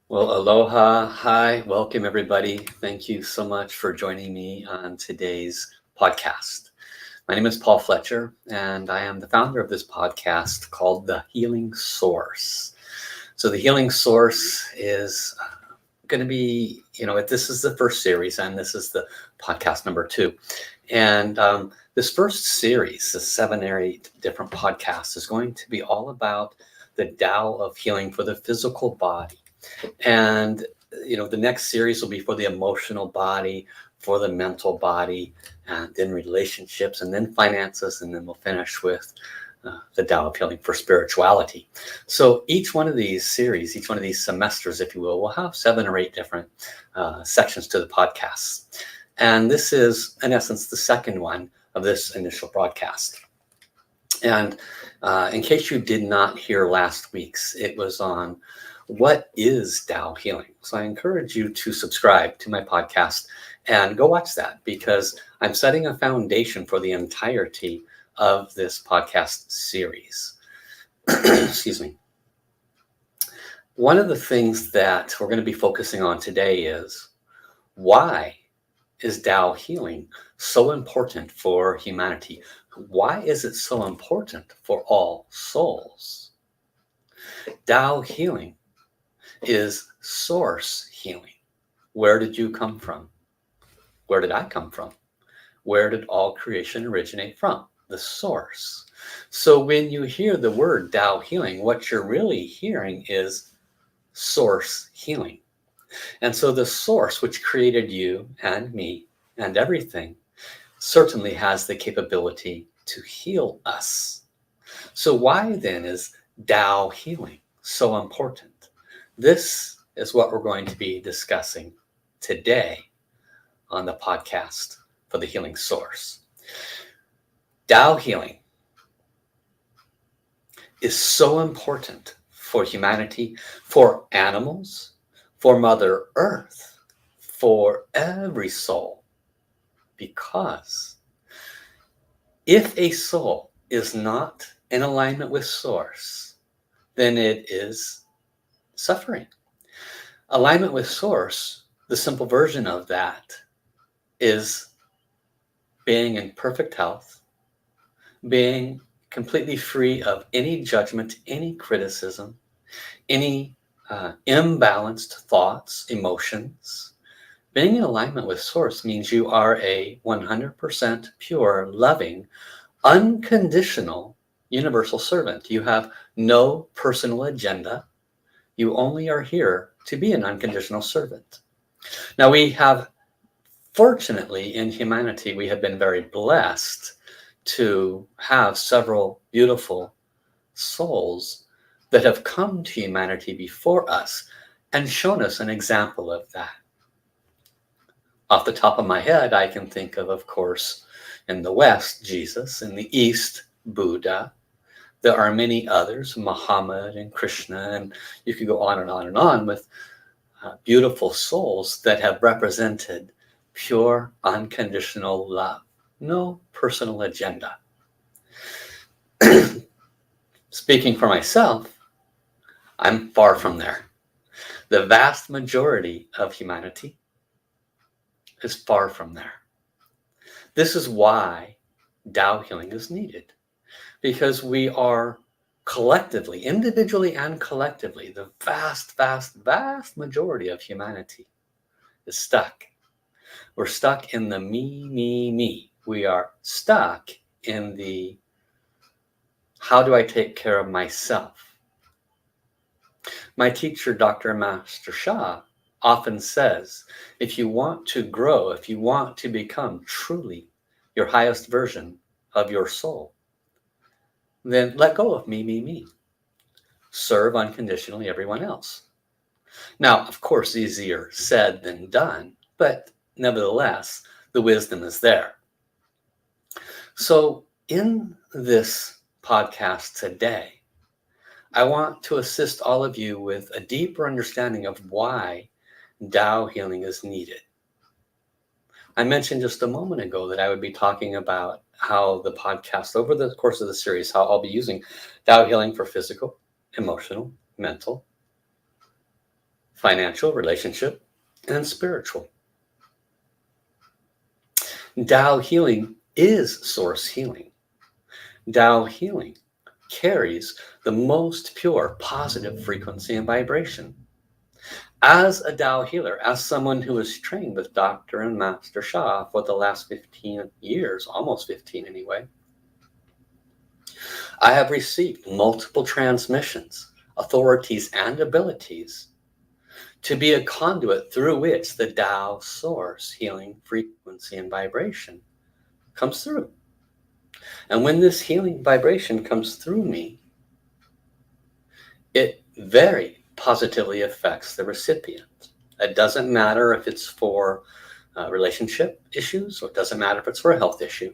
Well, aloha. Hi. Welcome, everybody. Thank you so much for joining me on today's podcast. My name is Paul Fletcher, and I am the founder of this podcast called The Healing Source. So, The Healing Source is going to be, this is the first series, and this is the podcast number 2. And this first series, the 7 or 8 different podcasts, is going to be all about the Tao of healing for the physical body. And the next series will be for the emotional body, for the mental body, and then relationships, and then finances, and then we'll finish with the Tao of healing for spirituality. So each one of these series, each one of these semesters, if you will have 7 or 8 different sections to the podcasts. And this is, in essence, the second one of this initial broadcast. And in case you did not hear last week's, it was on what is Tao healing. So I encourage you to subscribe to my podcast and go watch that, because I'm setting a foundation for the entirety of this podcast series. Excuse me. One of the things that we're going to be focusing on today is, why is Tao healing so important for humanity? Why is it so important for all souls? Tao healing is source healing. Where did you come from? Where did I come from? Where did all creation originate from? The source. So when you hear the word Tao healing, what you're really hearing is source healing. And so the source, which created you and me and everything, certainly has the capability to heal us. So why then is Tao healing so important? This is what we're going to be discussing today on the podcast for the Healing Source. Tao healing is so important for humanity, for animals, for Mother Earth, for every soul, because if a soul is not in alignment with Source, then it is suffering. Alignment with Source, the simple version of that is being in perfect health, being completely free of any judgment, any criticism, any imbalanced thoughts, emotions. Being in alignment with Source means you are a 100% pure, loving, unconditional universal servant. You have no personal agenda. You only are here to be an unconditional servant. Now, fortunately, in humanity, we have been very blessed to have several beautiful souls that have come to humanity before us and shown us an example of that. Off the top of my head, I can think of course, in the West, Jesus; in the East, Buddha. There are many others, Muhammad and Krishna, and you could go on and on and on with beautiful souls that have represented pure, unconditional love. No personal agenda. Speaking for myself, I'm far from there. The vast majority of humanity is far from there. This is why Tao healing is needed, because we are collectively, individually and collectively, the vast, vast, vast majority of humanity is stuck. We're stuck in the me, me, me. We are stuck in the how do I take care of myself? My teacher, Dr. Master Shah, often says, if you want to grow, if you want to become truly your highest version of your soul, then let go of me, me, me. Serve unconditionally everyone else. Now, of course, easier said than done, but nevertheless, the wisdom is there. So in this podcast today, I want to assist all of you with a deeper understanding of why Tao healing is needed. I mentioned just a moment ago that I would be talking about how the podcast, over the course of the series, how I'll be using Tao healing for physical, emotional, mental, financial, relationship, and spiritual. Tao healing is source healing. Tao healing carries the most pure positive frequency and vibration. As a Tao healer, as someone who is trained with Dr. and Master Sha for the last 15 years, almost 15 anyway, I have received multiple transmissions, authorities, and abilities to be a conduit through which the Tao source healing frequency and vibration comes through. And when this healing vibration comes through me, it very positively affects the recipient. It doesn't matter if it's for relationship issues, or it doesn't matter if it's for a health issue.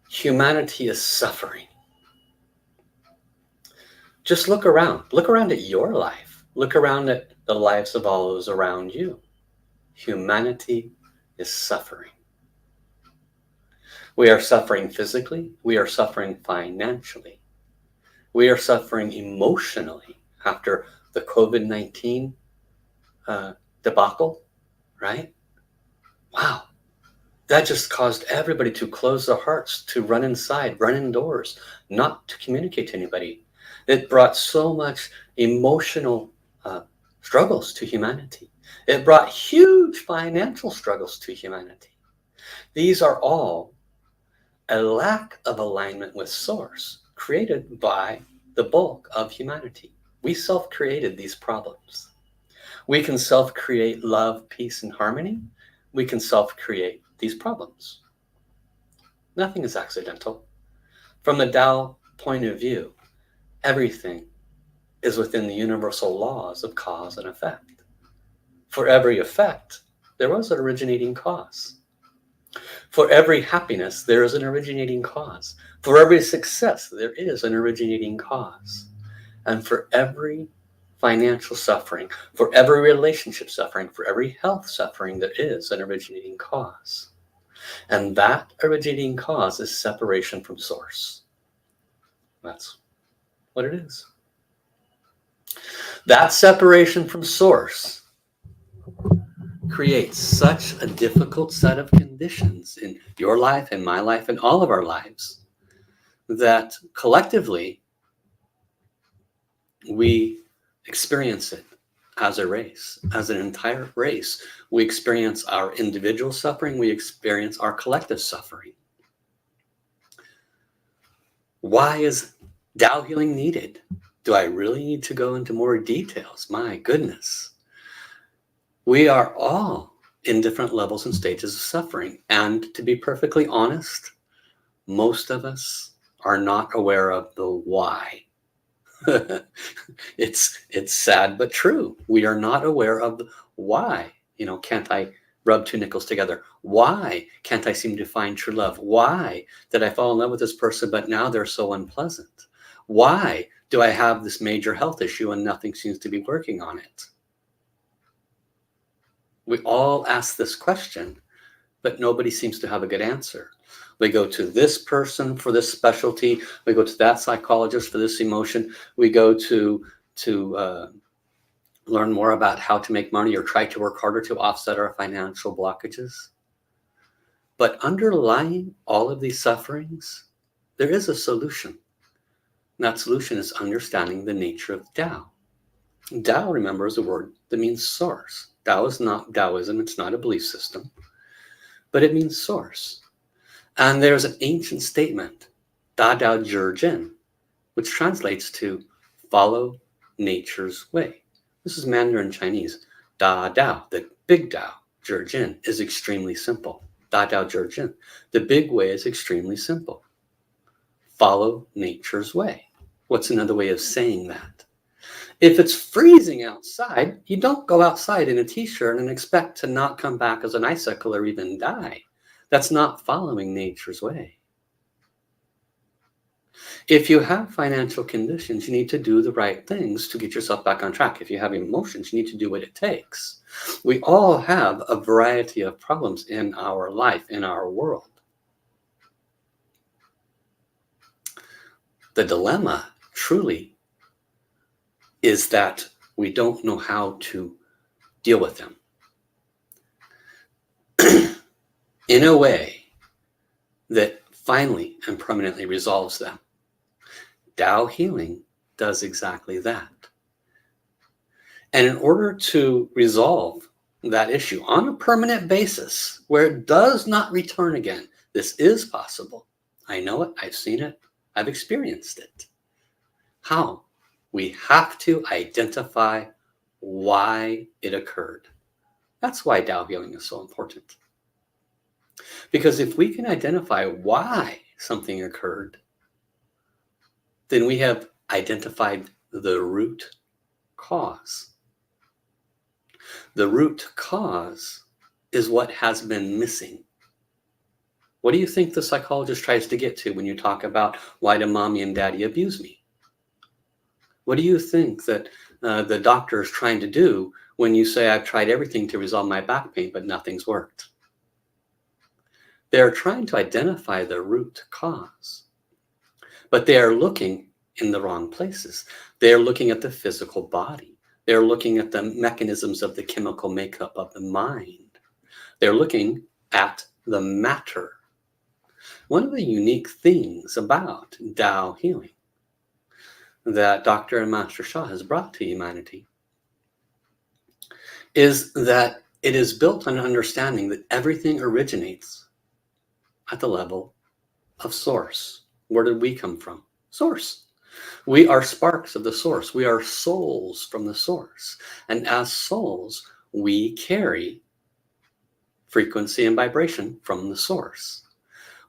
Humanity is suffering. Just look around. Look around at your life. Look around at the lives of all those around you. Humanity is suffering. We are suffering physically. We are suffering financially. We are suffering emotionally after the COVID-19 debacle, right? Wow. That just caused everybody to close their hearts, to run inside, run indoors, not to communicate to anybody. It brought so much emotional struggles to humanity. It brought huge financial struggles to humanity. These are all a lack of alignment with Source created by the bulk of humanity. We self-created these problems. We can self-create love, peace, and harmony. We can self-create these problems. Nothing is accidental. From the Tao point of view, everything is within the universal laws of cause and effect. For every effect, there was an originating cause. For every happiness, there is an originating cause. For every success, there is an originating cause. And for every financial suffering, for every relationship suffering, for every health suffering, there is an originating cause. And that originating cause is separation from Source. That's what it is. That separation from Source creates such a difficult set of conditions in your life, in my life, in all of our lives, that collectively we experience it as a race, as an entire race. We experience our individual suffering, we experience our collective suffering. Why is Tao healing needed? Do I really need to go into more details? My goodness. We are all in different levels and stages of suffering. And to be perfectly honest, most of us are not aware of the why. It's sad but true. We are not aware of why. Can't I rub two nickels together? Why can't I seem to find true love? Why did I fall in love with this person, but now they're so unpleasant? Why do I have this major health issue and nothing seems to be working on it? We all ask this question, but nobody seems to have a good answer. We go to this person for this specialty. We go to that psychologist for this emotion. We go to learn more about how to make money or try to work harder to offset our financial blockages. But underlying all of these sufferings, there is a solution. And that solution is understanding the nature of Tao. Tao, remember, is a word that means source. Tao is not Taoism. It's not a belief system, but it means source. And there's an ancient statement, Da Dao Zhi Jin, which translates to follow nature's way. This is Mandarin Chinese. Da Dao, the big Dao, Zhi Jin, is extremely simple. Da Dao Zhi Jin. The big way is extremely simple. Follow nature's way. What's another way of saying that? If it's freezing outside, you don't go outside in a t-shirt and expect to not come back as an icicle or even die. That's not following nature's way. If you have financial conditions, you need to do the right things to get yourself back on track. If you have emotions, you need to do what it takes. We all have a variety of problems in our life, in our world. The dilemma truly is that we don't know how to deal with them in a way that finally and permanently resolves them. Tao healing does exactly that. And in order to resolve that issue on a permanent basis where it does not return again, this is possible. I know it, I've seen it, I've experienced it. How? We have to identify why it occurred. That's why Tao healing is so important. Because if we can identify why something occurred, then we have identified the root cause. The root cause is what has been missing. What do you think the psychologist tries to get to when you talk about why do mommy and daddy abuse me? What do you think that the doctor is trying to do when you say I've tried everything to resolve my back pain, but nothing's worked? They're trying to identify the root cause, but they are looking in the wrong places. They're looking at the physical body. They're looking at the mechanisms of the chemical makeup of the mind. They're looking at the matter. One of the unique things about Tao healing that Dr. and Master Sha has brought to humanity is that it is built on an understanding that everything originates at the level of source. Where did we come from? Source. We are sparks of the source. We are souls from the source. And as souls, we carry frequency and vibration from the source.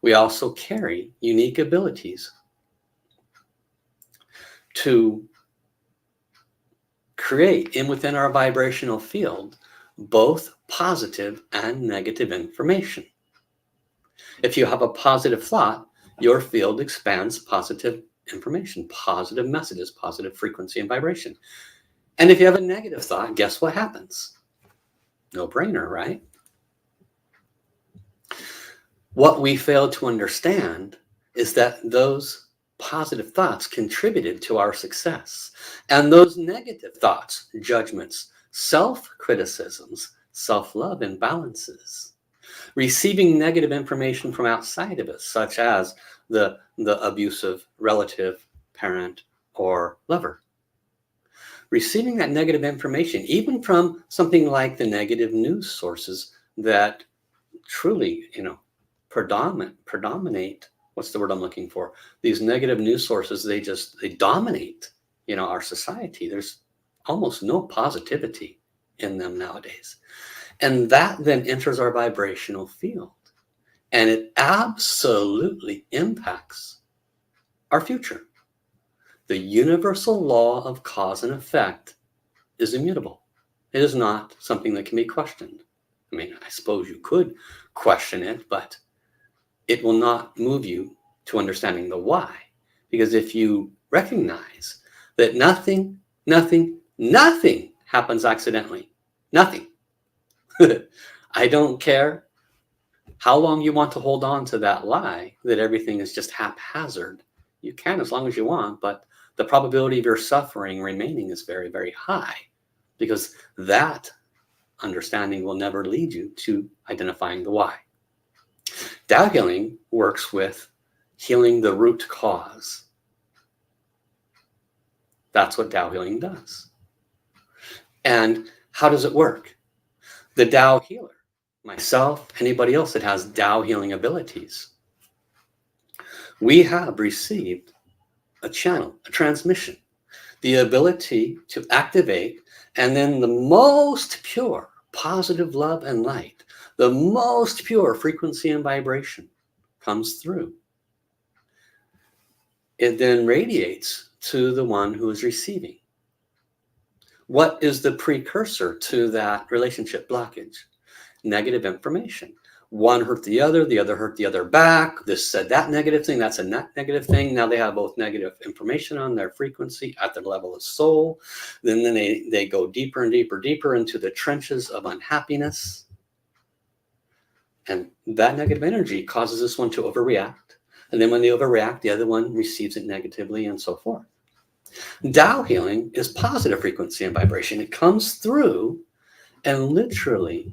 We also carry unique abilities to create within our vibrational field both positive and negative information. If you have a positive thought, your field expands positive information, positive messages, positive frequency and vibration. And if you have a negative thought, guess what happens? No brainer, right? What we fail to understand is that those positive thoughts contributed to our success. And those negative thoughts, judgments, self-criticisms, self-love imbalances, receiving negative information from outside of us, such as the abusive relative, parent, or lover. Receiving that negative information, even from something like the negative news sources that truly, predominate, what's the word I'm looking for? These negative news sources, they dominate, our society. There's almost no positivity in them nowadays. And that then enters our vibrational field. And it absolutely impacts our future. The universal law of cause and effect is immutable. It is not something that can be questioned. I mean, I suppose you could question it, but it will not move you to understanding the why. Because if you recognize that nothing happens accidentally, nothing. I don't care how long you want to hold on to that lie that everything is just haphazard. You can as long as you want, but the probability of your suffering remaining is very, very high, because that understanding will never lead you to identifying the why. Tao healing works with healing the root cause. That's what Tao healing does. And how does it work? The Tao healer, myself, anybody else that has Tao healing abilities, we have received a channel, a transmission, the ability to activate, and then the most pure positive love and light, the most pure frequency and vibration comes through. It then radiates to the one who is receiving. What is the precursor to that relationship blockage? Negative information. One hurt the other hurt the other back. This said that negative thing, that's a negative thing. Now they have both negative information on their frequency at their level of soul. Then they go deeper and deeper into the trenches of unhappiness. And that negative energy causes this one to overreact. And then when they overreact, the other one receives it negatively and so forth. Tao healing is positive frequency and vibration. It comes through and literally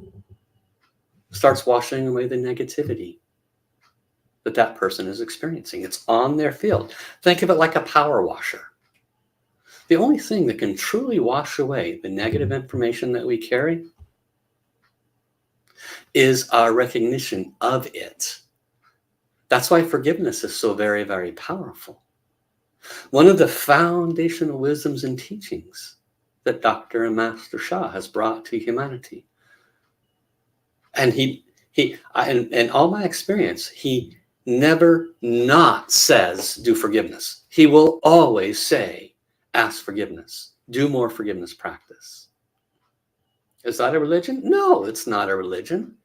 starts washing away the negativity that that person is experiencing. It's on their field. Think of it like a power washer. The only thing that can truly wash away the negative information that we carry is our recognition of it. That's why forgiveness is so very, very powerful. One of the foundational wisdoms and teachings that Dr. and Master Shah has brought to humanity. And in all my experience, he never not says, do forgiveness. He will always say, ask forgiveness, do more forgiveness practice. Is that a religion? No, it's not a religion.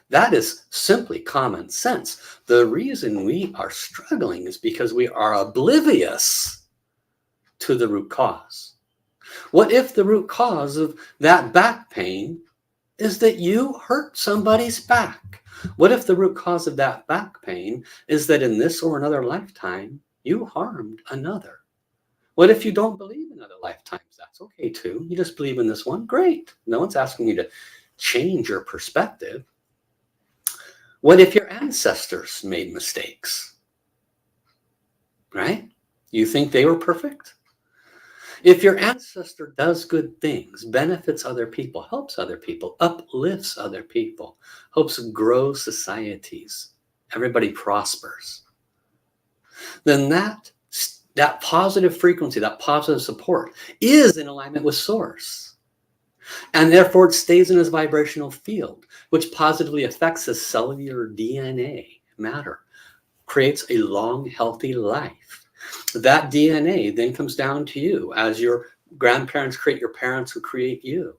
That is simply common sense. The reason we are struggling is because we are oblivious to the root cause. What if the root cause of that back pain is that you hurt somebody's back? What if the root cause of that back pain is that in this or another lifetime, you harmed another? What if you don't believe in other lifetimes? That's okay too. You just believe in this one. Great. No one's asking you to change your perspective. What if your ancestors made mistakes? Right? You think they were perfect? If your ancestor does good things, benefits other people, helps other people, uplifts other people, helps grow societies, everybody prospers, then that positive frequency, that positive support is in alignment with source. And therefore it stays in his vibrational field, which positively affects his cellular DNA matter, creates a long, healthy life. That DNA then comes down to you as your grandparents create your parents who create you.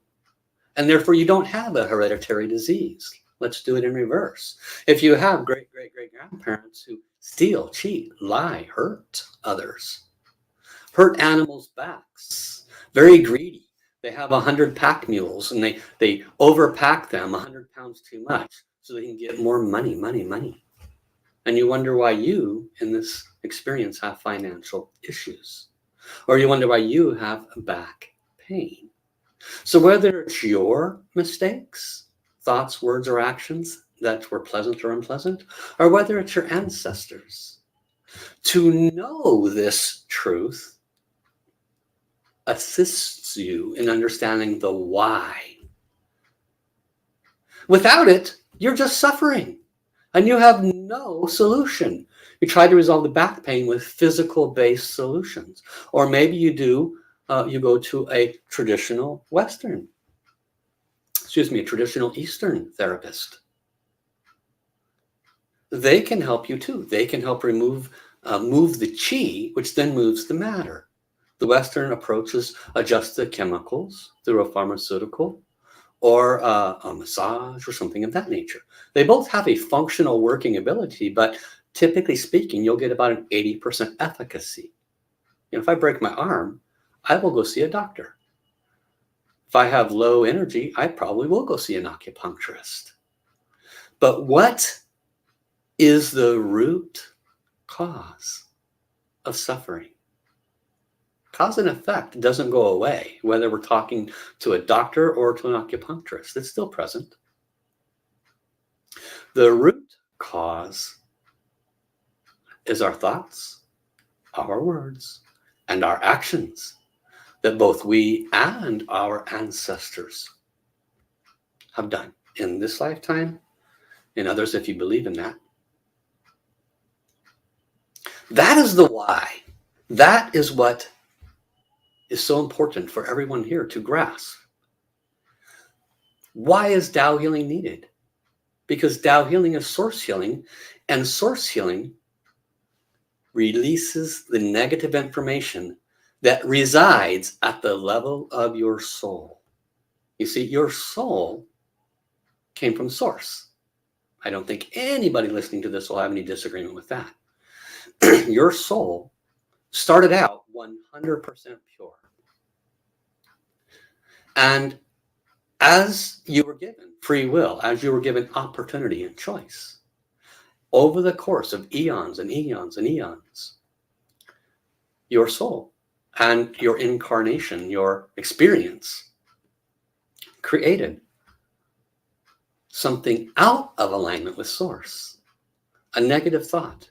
And therefore you don't have a hereditary disease. Let's do it in reverse. If you have great grandparents who steal, cheat, lie, hurt others, hurt animals' backs, very greedy. They have 100 pack mules and they overpack them 100 pounds too much so they can get more money. And you wonder why you, in this experience, have financial issues. Or you wonder why you have back pain. So whether it's your mistakes, thoughts, words, or actions that were pleasant or unpleasant, or whether it's your ancestors, to know this truth assists you in understanding the why. Without it, you're just suffering. And you have no solution. You try to resolve the back pain with physical-based solutions. Or maybe you go to a traditional traditional Eastern therapist. They can help you too. They can help move the chi, which then moves the matter. The Western approaches adjust the chemicals through a pharmaceutical or a massage or something of that nature. They both have a functional working ability, but typically speaking, you'll get about an 80% efficacy. If I break my arm, I will go see a doctor. If I have low energy, I probably will go see an acupuncturist. But what is the root cause of suffering? Cause and effect doesn't go away, whether we're talking to a doctor or to an acupuncturist. It's still present. The root cause is our thoughts, our words, and our actions that both we and our ancestors have done in this lifetime, in others if you believe in that. That is the why. That is what is so important for everyone here to grasp. Why is Tao healing needed? Because Tao healing is source healing, and source healing releases the negative information that resides at the level of your soul. You see, your soul came from source. I don't think anybody listening to this will have any disagreement with that. Your soul started out 100% pure. And as you were given free will, as you were given opportunity and choice, over the course of eons and eons and eons, your soul And your incarnation, your experience, created something out of alignment with source. A negative thought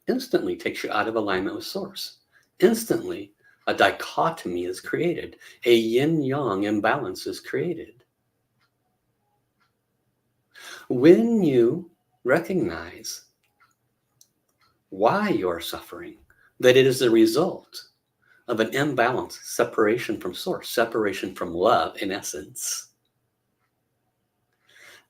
instantly takes you out of alignment with source. Instantly, a dichotomy is created. A yin-yang imbalance is created. When you recognize why you're suffering, that it is the result of an imbalance, separation from source, separation from love in essence,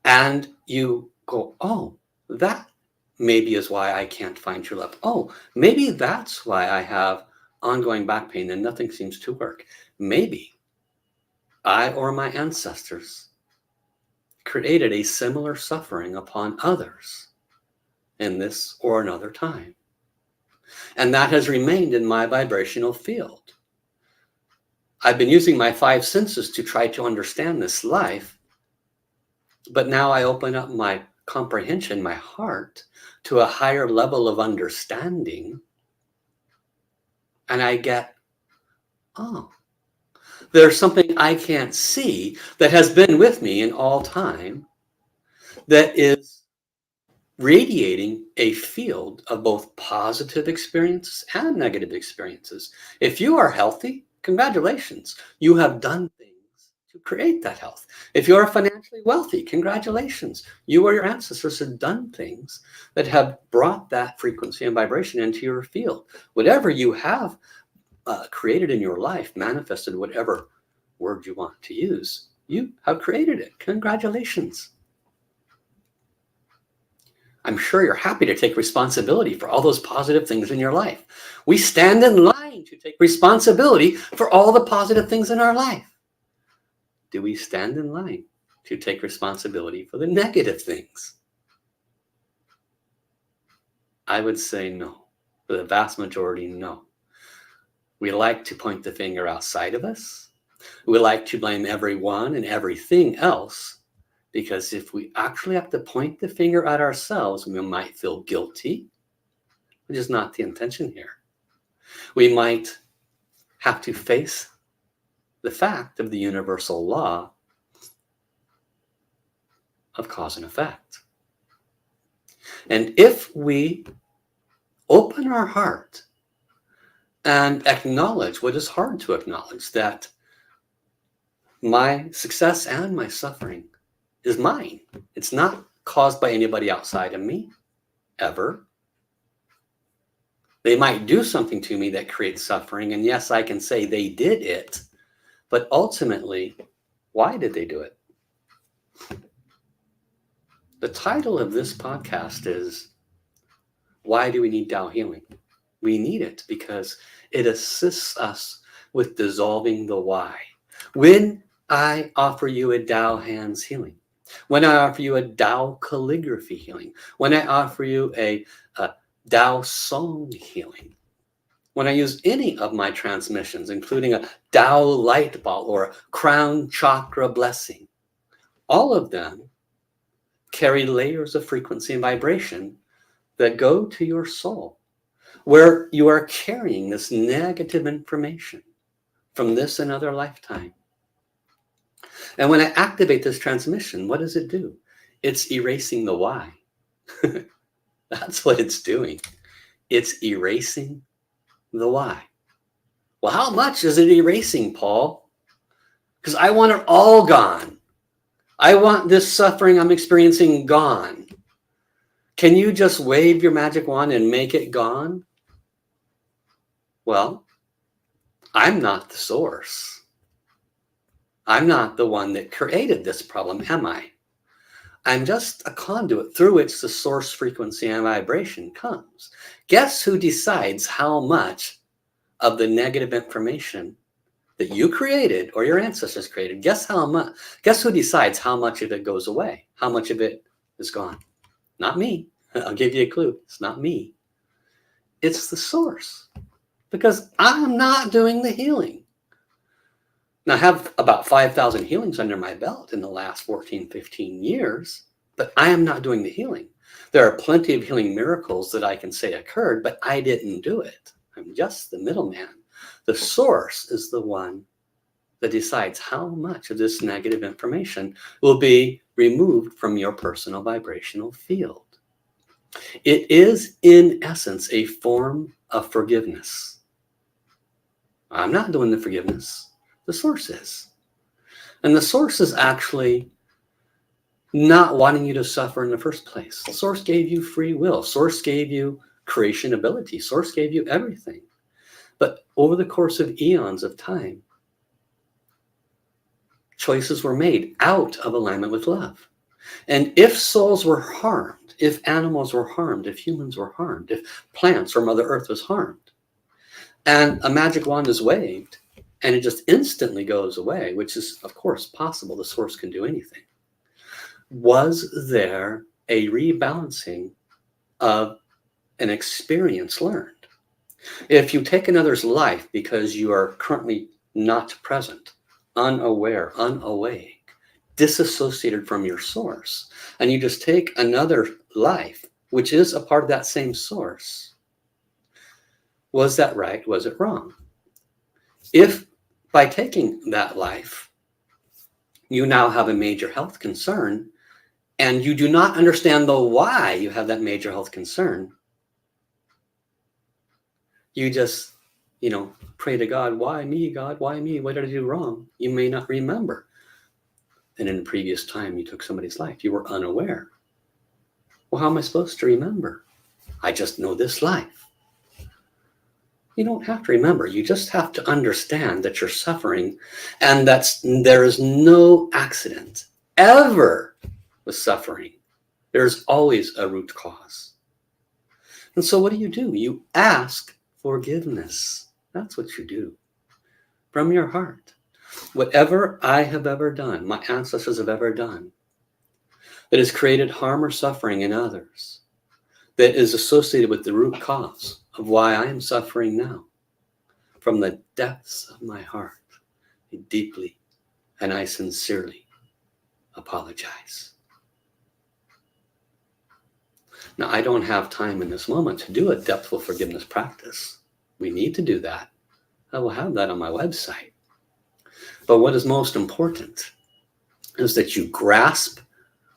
and you go, oh, that maybe is why I can't find true love. Oh, maybe that's why I have ongoing back pain and nothing seems to work. Maybe I or my ancestors created a similar suffering upon others in this or another time. And that has remained in my vibrational field. I've been using my five senses to try to understand this life, but now I open up my comprehension, my heart, to a higher level of understanding, and I get, oh, there's something I can't see that has been with me in all time that is radiating a field of both positive experiences and negative experiences. If you are healthy, congratulations. You have done things to create that health. If you are financially wealthy, congratulations. You or your ancestors have done things that have brought that frequency and vibration into your field. Whatever you have created in your life, manifested, whatever word you want to use, you have created it. Congratulations. I'm sure you're happy to take responsibility for all those positive things in your life. We stand in line to take responsibility for all the positive things in our life. Do we stand in line to take responsibility for the negative things? I would say no. For the vast majority, no. We like to point the finger outside of us. We like to blame everyone and everything else. Because if we actually have to point the finger at ourselves, we might feel guilty, which is not the intention here. We might have to face the fact of the universal law of cause and effect. And if we open our heart and acknowledge what is hard to acknowledge, that my success and my suffering is mine. It's not caused by anybody outside of me, ever. They might do something to me that creates suffering, and yes, I can say they did it, but ultimately, why did they do it? The title of this podcast is, Why Do We Need Tao Healing? We need it because it assists us with dissolving the why. When I offer you a Tao hands healing, when I offer you a Tao calligraphy healing, when I offer you a Tao song healing, when I use any of my transmissions, including a Tao light ball or a crown chakra blessing, all of them carry layers of frequency and vibration that go to your soul, where you are carrying this negative information from this and other lifetime. And when I activate this transmission, what does it do? It's erasing the why. That's what it's doing. It's erasing the why. Well, how much is it erasing, Paul? Because I want it all gone. I want this suffering I'm experiencing gone. Can you just wave your magic wand and make it gone? Well, I'm not the source. I'm not the one that created this problem, am I? I'm just a conduit through which the source frequency and vibration comes. Guess who decides how much of the negative information that you created or your ancestors created? Guess who decides how much of it goes away? How much of it is gone? Not me. I'll give you a clue. It's not me. It's the source. Because I'm not doing the healing. Now, I have about 5,000 healings under my belt in the last 14, 15 years, but I am not doing the healing. There are plenty of healing miracles that I can say occurred, but I didn't do it. I'm just the middleman The source is the one that decides how much of this negative information will be removed from your personal vibrational field. It is, in essence, a form of forgiveness. I'm not doing the forgiveness. The source is. And the source is actually not wanting you to suffer in the first place. The source gave you free will. Source gave you creation ability. Source gave you everything. But over the course of eons of time, choices were made out of alignment with love. And if souls were harmed, if animals were harmed, if humans were harmed, if plants or Mother Earth was harmed, and a magic wand is waved, and it just instantly goes away, which is, of course, possible. The source can do anything. Was there a rebalancing of an experience learned? If you take another's life because you are currently not present, unaware, unawake, disassociated from your source, and you just take another life, which is a part of that same source, was that right? Was it wrong? If by taking that life, you now have a major health concern, and you do not understand the why you have that major health concern, you just, pray to God, why me, God, why me? What did I do wrong? You may not remember. And in the previous time you took somebody's life, you were unaware. Well, how am I supposed to remember? I just know this life. You don't have to remember. You just have to understand that you're suffering, and there is no accident ever with suffering. There's always a root cause. And so what do? You ask forgiveness. That's what you do from your heart. Whatever I have ever done, my ancestors have ever done, that has created harm or suffering in others, that is associated with the root cause of why I am suffering now, from the depths of my heart, I deeply and I sincerely apologize. Now, I don't have time in this moment to do a depthful forgiveness practice. We need to do that. I will have that on my website. But what is most important is that you grasp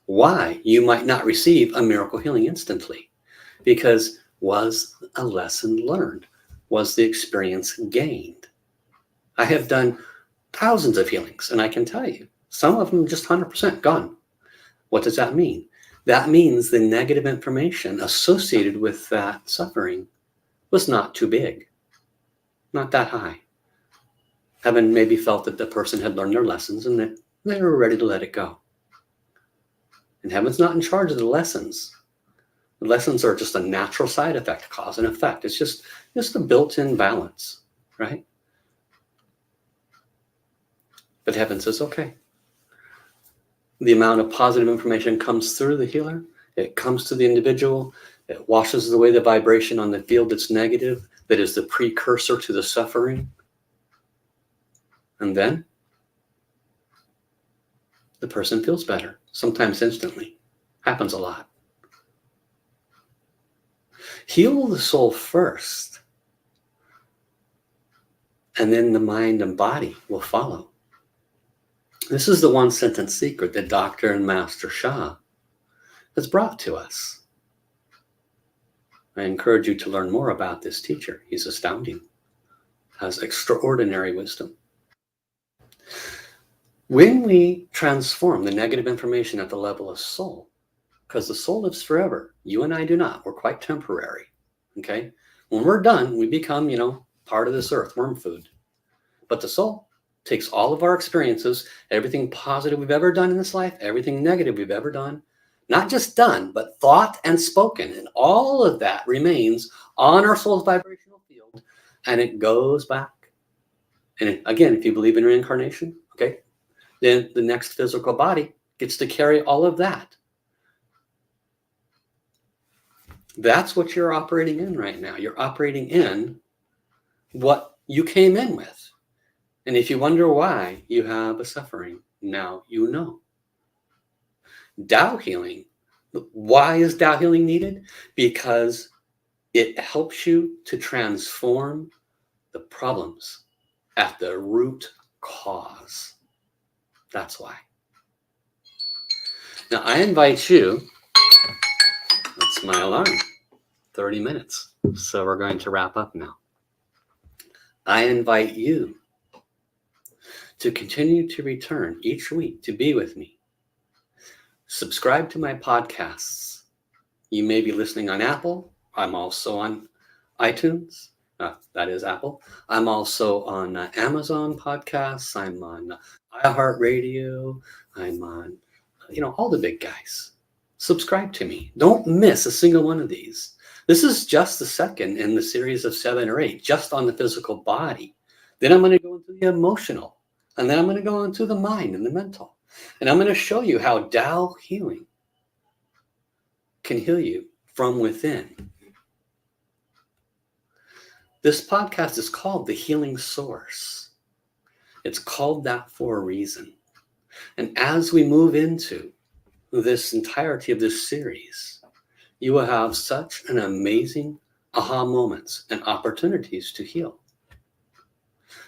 why you might not receive a miracle healing instantly. Because was a lesson learned? Was the experience gained? I have done thousands of healings, and I can tell you, some of them just 100% gone. What does that mean? That means the negative information associated with that suffering was not too big, not that high. Heaven maybe felt that the person had learned their lessons and that they were ready to let it go. And heaven's not in charge of the lessons. The lessons are just a natural side effect, cause and effect. It's just a built-in balance, right? But heaven says, okay. The amount of positive information comes through the healer. It comes to the individual. It washes away the vibration on the field that's negative, that is the precursor to the suffering. And then the person feels better, sometimes instantly. Happens a lot. Heal the soul first, and then the mind and body will follow. This is the one sentence secret that Dr. and Master Sha has brought to us. I encourage you to learn more about this teacher. He's astounding, has extraordinary wisdom. When we transform the negative information at the level of soul, because the soul lives forever, you and I do not. We're quite temporary, okay? When we're done, we become, part of this earth, worm food. But the soul takes all of our experiences, everything positive we've ever done in this life, everything negative we've ever done, not just done, but thought and spoken. And all of that remains on our soul's vibrational field, and it goes back. And again, if you believe in reincarnation, okay, then the next physical body gets to carry all of that. That's what you're operating in right now. You're operating in what you came in with. And if you wonder why you have a suffering, now you know. Tao healing. Why is Tao healing needed? Because it helps you to transform the the problems at the root cause. That's why. Now I invite you, that's my alarm, 30 minutes. So we're going to wrap up now. I invite you to continue to return each week to be with me. Subscribe to my podcasts. You may be listening on Apple. I'm also on iTunes. That is Apple. I'm also on Amazon podcasts. I'm on iHeartRadio. I'm on, all the big guys. Subscribe to me. Don't miss a single one of these. This is just the second in the series of 7 or 8, just on the physical body. Then I'm going to go into the emotional. And then I'm going to go into the mind and the mental. And I'm going to show you how Tao Healing can heal you from within. This podcast is called The Healing Source. It's called that for a reason. And as we move into this entirety of this series, you will have such an amazing aha moments and opportunities to heal.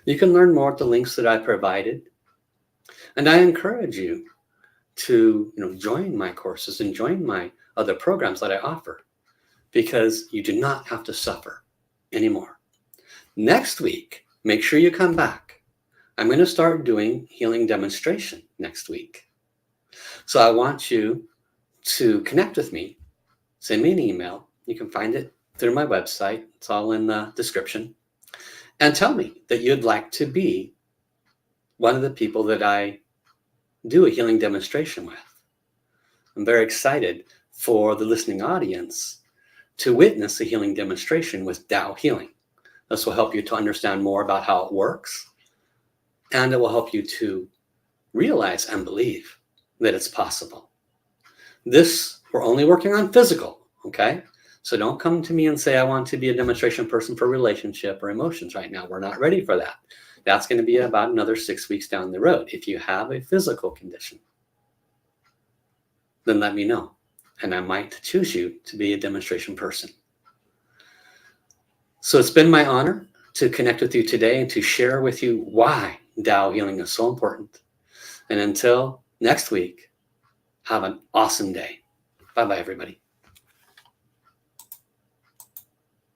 You can learn more at the links that I provided. And I encourage you to join my courses and join my other programs that I offer, because you do not have to suffer anymore. Next week, make sure you come back. I'm going to start doing healing demonstration next week. So I want you to connect with me. Send me an email. You can find it through my website. It's all in the description. And tell me that you'd like to be one of the people that I do a healing demonstration with. I'm very excited for the listening audience to witness a healing demonstration with Tao Healing. This will help you to understand more about how it works, and it will help you to realize and believe that it's possible. We're only working on physical, okay? So don't come to me and say, I want to be a demonstration person for relationship or emotions right now. We're not ready for that. That's going to be about another 6 weeks down the road. If you have a physical condition, then let me know, and I might choose you to be a demonstration person. So it's been my honor to connect with you today and to share with you why Tao Healing is so important. And until next week, have an awesome day. Bye-bye, everybody.